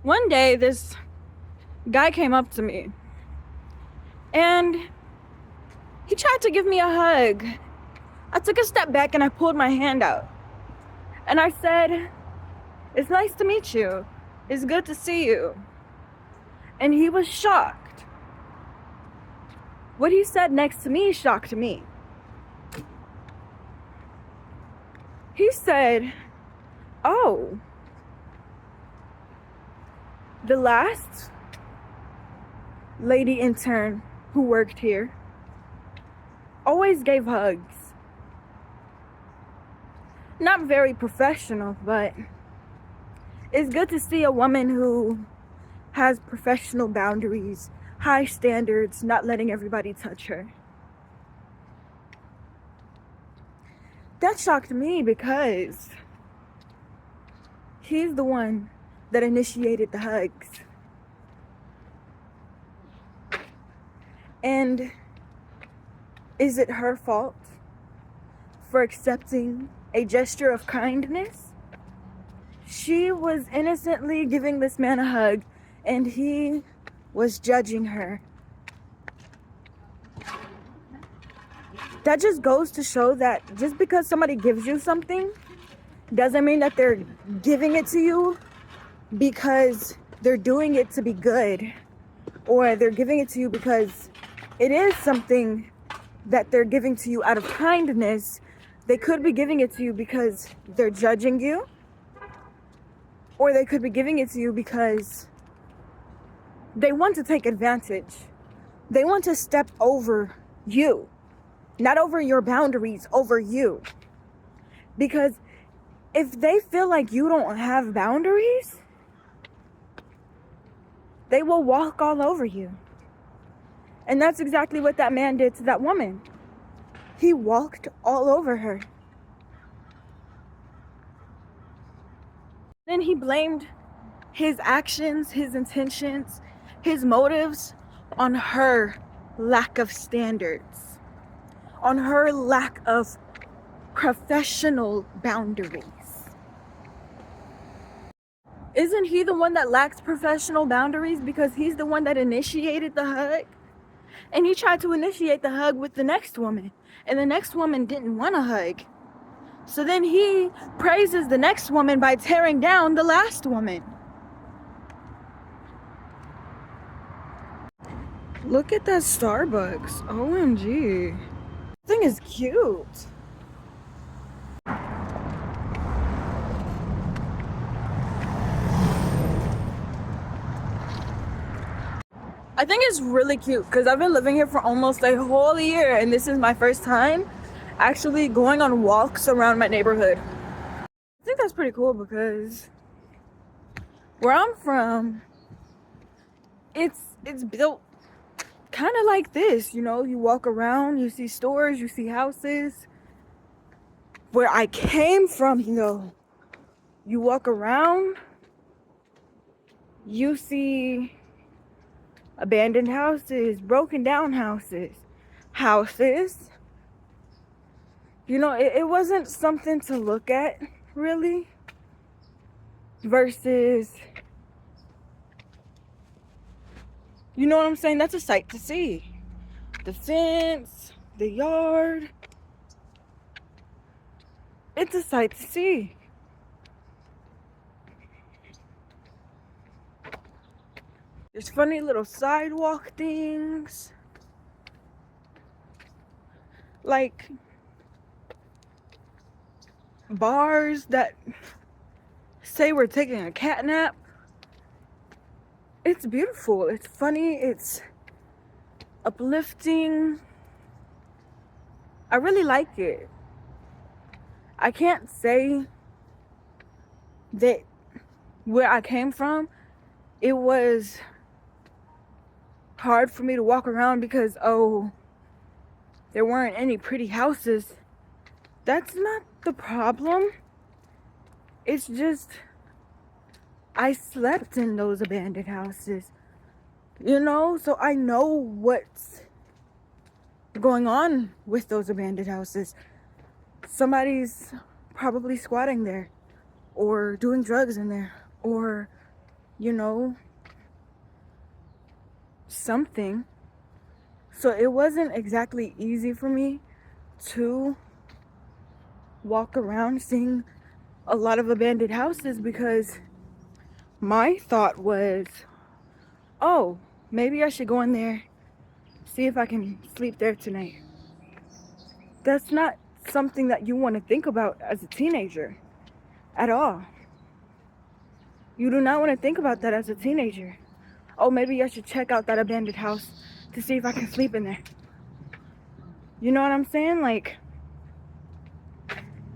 One day, this guy came up to me and he tried to give me a hug. I took a step back and I pulled my hand out. And I said, "It's nice to meet you. It's good to see you." And he was shocked. What he said next to me shocked me. He said, "Oh, the last lady intern who worked here always gave hugs. Not very professional, but it's good to see a woman who has professional boundaries, high standards, not letting everybody touch her." That shocked me because he's the one that initiated the hugs. And is it her fault for accepting a gesture of kindness? She was innocently giving this man a hug and he was judging her. That just goes to show that just because somebody gives you something doesn't mean that they're giving it to you because they're doing it to be good, or they're giving it to you because it is something that they're giving to you out of kindness. They could be giving it to you because they're judging you, or they could be giving it to you because they want to take advantage. They want to step over you, not over your boundaries, over you. Because if they feel like you don't have boundaries, they will walk all over you. And that's exactly what that man did to that woman. He walked all over her. Then he blamed his actions, his intentions, his motives on her lack of standards, on her lack of professional boundaries. Isn't he the one that lacks professional boundaries because he's the one that initiated the hug? And he tried to initiate the hug with the next woman, and the next woman didn't want a hug. So then he praises the next woman by tearing down the last woman. Look at that Starbucks. OMG. This thing is cute. I think it's really cute because I've been living here for almost a whole year and this is my first time actually going on walks around my neighborhood. I think that's pretty cool because where I'm from, it's built kind of like this, you know, you walk around, you see stores, you see houses. Where I came from, you know, you walk around, you see abandoned houses, broken down houses. You know, it wasn't something to look at, really, versus, you know what I'm saying? That's a sight to see. The fence, the yard, it's a sight to see. There's funny little sidewalk things. Like bars that say we're taking a cat nap. It's beautiful. It's funny. It's uplifting. I really like it. I can't say that where I came from, it was hard for me to walk around because, oh, there weren't any pretty houses. That's not the problem. It's just I slept in those abandoned houses, you know, so I know what's going on with those abandoned houses. Somebody's probably squatting there or doing drugs in there or you know, something. So it wasn't exactly easy for me to walk around seeing a lot of abandoned houses, because my thought was, oh, maybe I should go in there, see if I can sleep there tonight. That's not something that you want to think about as a teenager at all. You do not want to think about that as a teenager. Oh, maybe I should check out that abandoned house to see if I can sleep in there. You know what I'm saying? Like,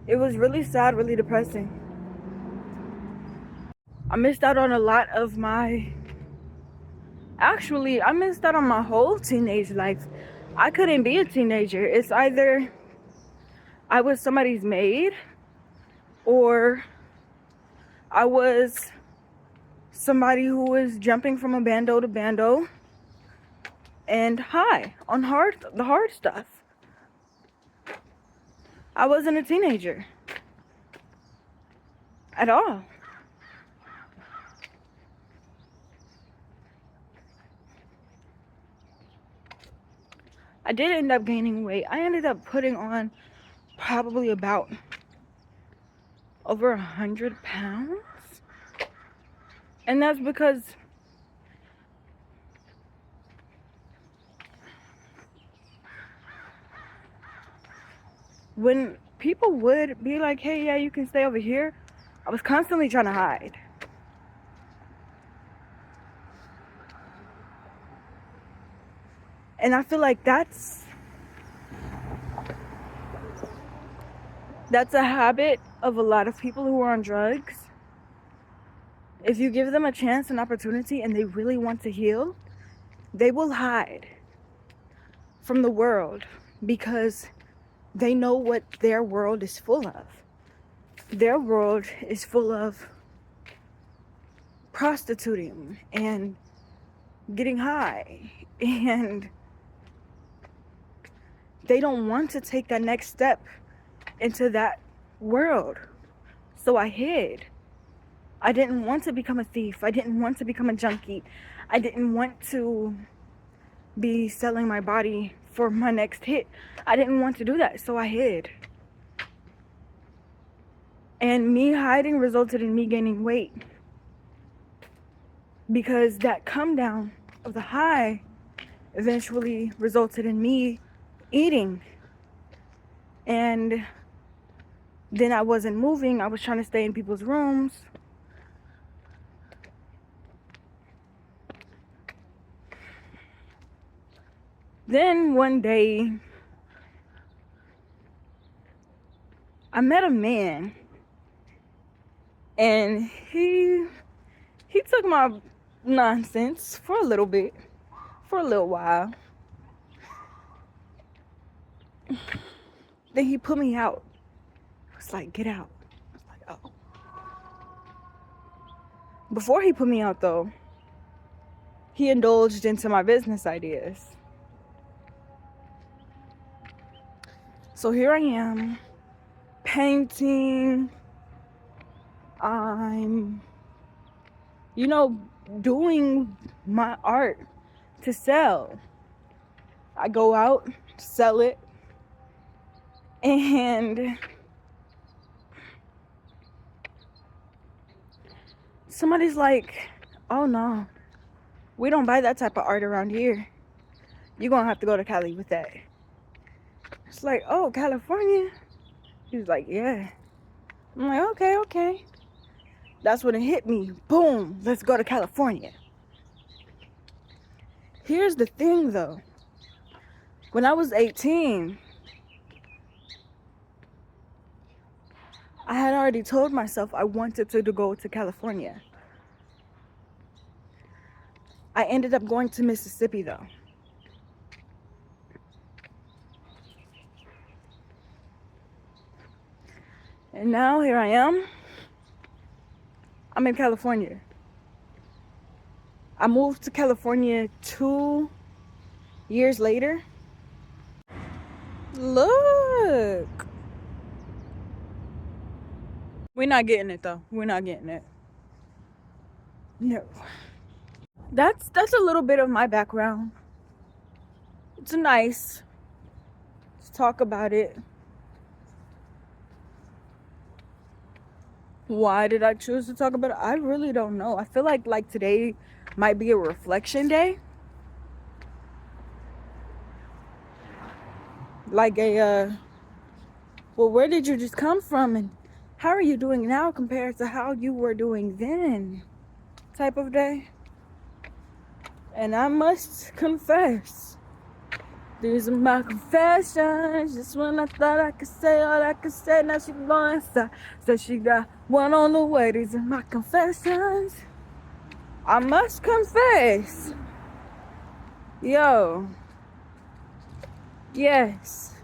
it was really sad, really depressing. I missed out on a lot of my... Actually, I missed out on my whole teenage life. I couldn't be a teenager. It's either I was somebody's maid, or I was somebody who was jumping from a bando to bando and high on the hard stuff. I wasn't a teenager at all. I did end up gaining weight. I ended up putting on probably about over 100 pounds. And that's because when people would be like, hey, yeah, you can stay over here, I was constantly trying to hide. And I feel like that's a habit of a lot of people who are on drugs. If you give them a chance, an opportunity, and they really want to heal, they will hide from the world because they know what their world is full of. Their world is full of prostituting and getting high, and they don't want to take that next step into that world. So I hid. I didn't want to become a thief. I didn't want to become a junkie. I didn't want to be selling my body for my next hit. I didn't want to do that, so I hid. And me hiding resulted in me gaining weight, because that come down of the high eventually resulted in me eating. And then I wasn't moving. I was trying to stay in people's rooms. Then one day, I met a man, and he took my nonsense for a little bit, for a little while. Then he put me out. I was like, get out. I was like, oh. Before he put me out, though, he indulged into my business ideas. So here I am, painting. I'm, doing my art to sell. I go out, sell it, and somebody's like, oh no, we don't buy that type of art around here. You're gonna have to go to Cali with that. It's like, oh, California? He was like, yeah. I'm like, okay. That's when it hit me. Boom, let's go to California. Here's the thing, though. When I was 18, I had already told myself I wanted to go to California. I ended up going to Mississippi, though. And now here I am. I'm in California. I moved to California 2 years later. Look. We're not getting it, though. We're not getting it. No. That's a little bit of my background. It's nice to talk about it. Why did I choose to talk about it? I really don't know. I feel like today might be a reflection day. Like well, where did you just come from, and how are you doing now compared to how you were doing then type of day. And I must confess, these are my confessions. Just when I thought I could say all I could say, now she going inside. Said she got one on the way. These are my confessions. I must confess. Yo. Yes.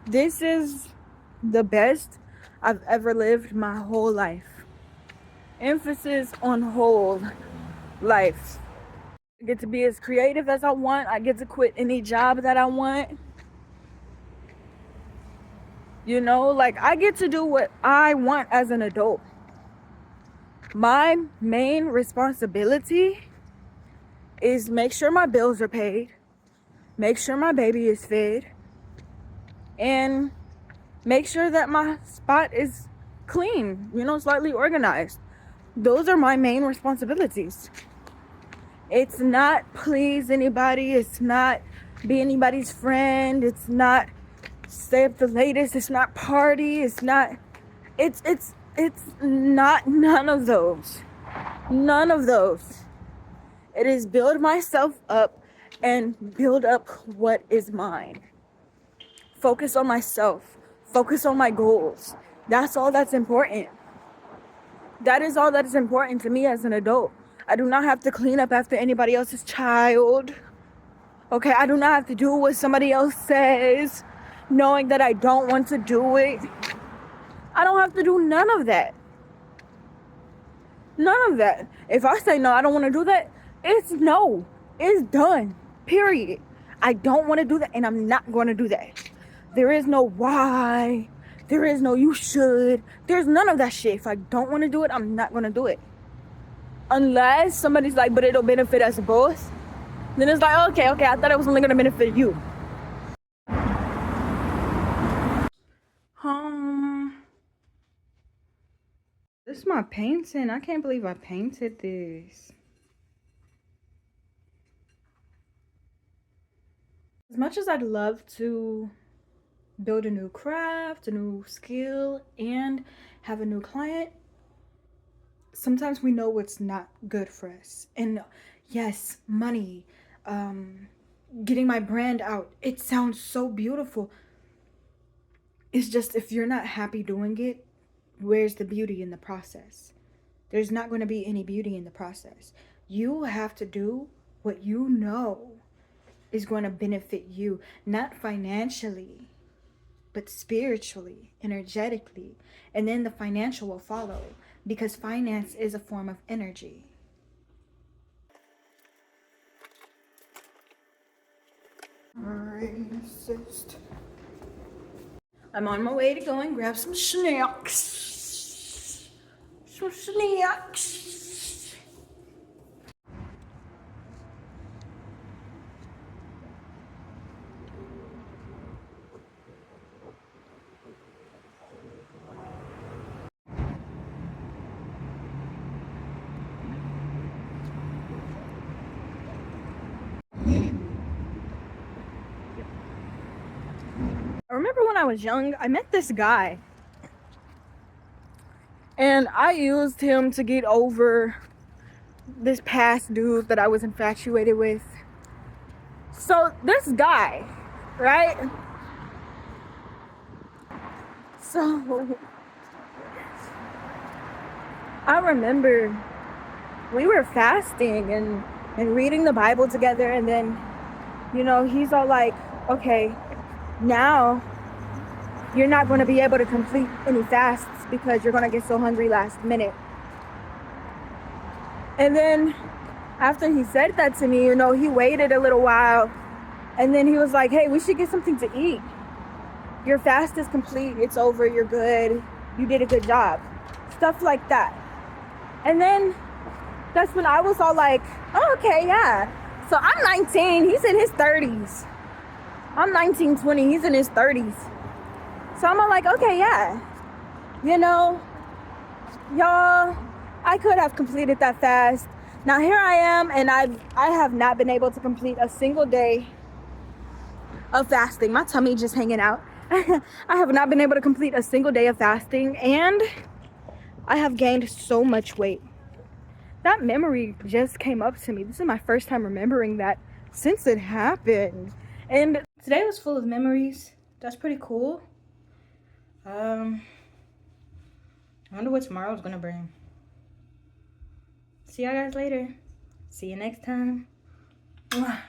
This is the best I've ever lived my whole life. Emphasis on whole life. I get to be as creative as I want. I get to quit any job that I want. Like I get to do what I want as an adult. My main responsibility is make sure my bills are paid, make sure my baby is fed, and make sure that my spot is clean, slightly organized. Those are my main responsibilities. It's not please anybody. It's not be anybody's friend. It's not stay up the latest. It's not party. It's not none of those. None of those. It is build myself up and build up what is mine. Focus on myself. Focus on my goals. That's all that's important. That is all that is important to me as an adult. I do not have to clean up after anybody else's child. Okay, I do not have to do what somebody else says, knowing that I don't want to do it. I don't have to do none of that. None of that. If I say no, I don't want to do that, it's no. It's done. Period. I don't want to do that, and I'm not going to do that. There is no why. There is no you should. There's none of that shit. If I don't want to do it, I'm not going to do it. Unless somebody's like, but it'll benefit us both. Then it's like, okay, I thought it was only going to benefit you. This is my painting. I can't believe I painted this. As much as I'd love to build a new craft, a new skill, and have a new client, sometimes we know what's not good for us. And yes, money, getting my brand out, it sounds so beautiful. It's just if you're not happy doing it, where's the beauty in the process? There's not going to be any beauty in the process. You have to do what you know is going to benefit you, not financially, but spiritually, energetically, and then the financial will follow, because finance is a form of energy. Racist. I'm on my way to go and grab some snacks. Some snacks. I remember when I was young, I met this guy. And I used him to get over this past dude that I was infatuated with. So this guy, right? So I remember we were fasting and reading the Bible together, and then, he's all like, okay, now you're not going to be able to complete any fasts because you're going to get so hungry last minute. And then after he said that to me, he waited a little while, and then he was like, hey, we should get something to eat. Your fast is complete. It's over. You're good. You did a good job. Stuff like that. And then that's when I was all like, oh, okay, yeah. So I'm 19, he's in his 30s. I'm 19, 20, he's in his 30s. So I'm all like, okay, yeah. You know, y'all, I could have completed that fast. Now here I am, and I have not been able to complete a single day of fasting. My tummy just hanging out. I have not been able to complete a single day of fasting, and I have gained so much weight. That memory just came up to me. This is my first time remembering that since it happened. And today was full of memories. That's pretty cool. I wonder what tomorrow's gonna bring. See y'all guys later. See you next time. Mwah.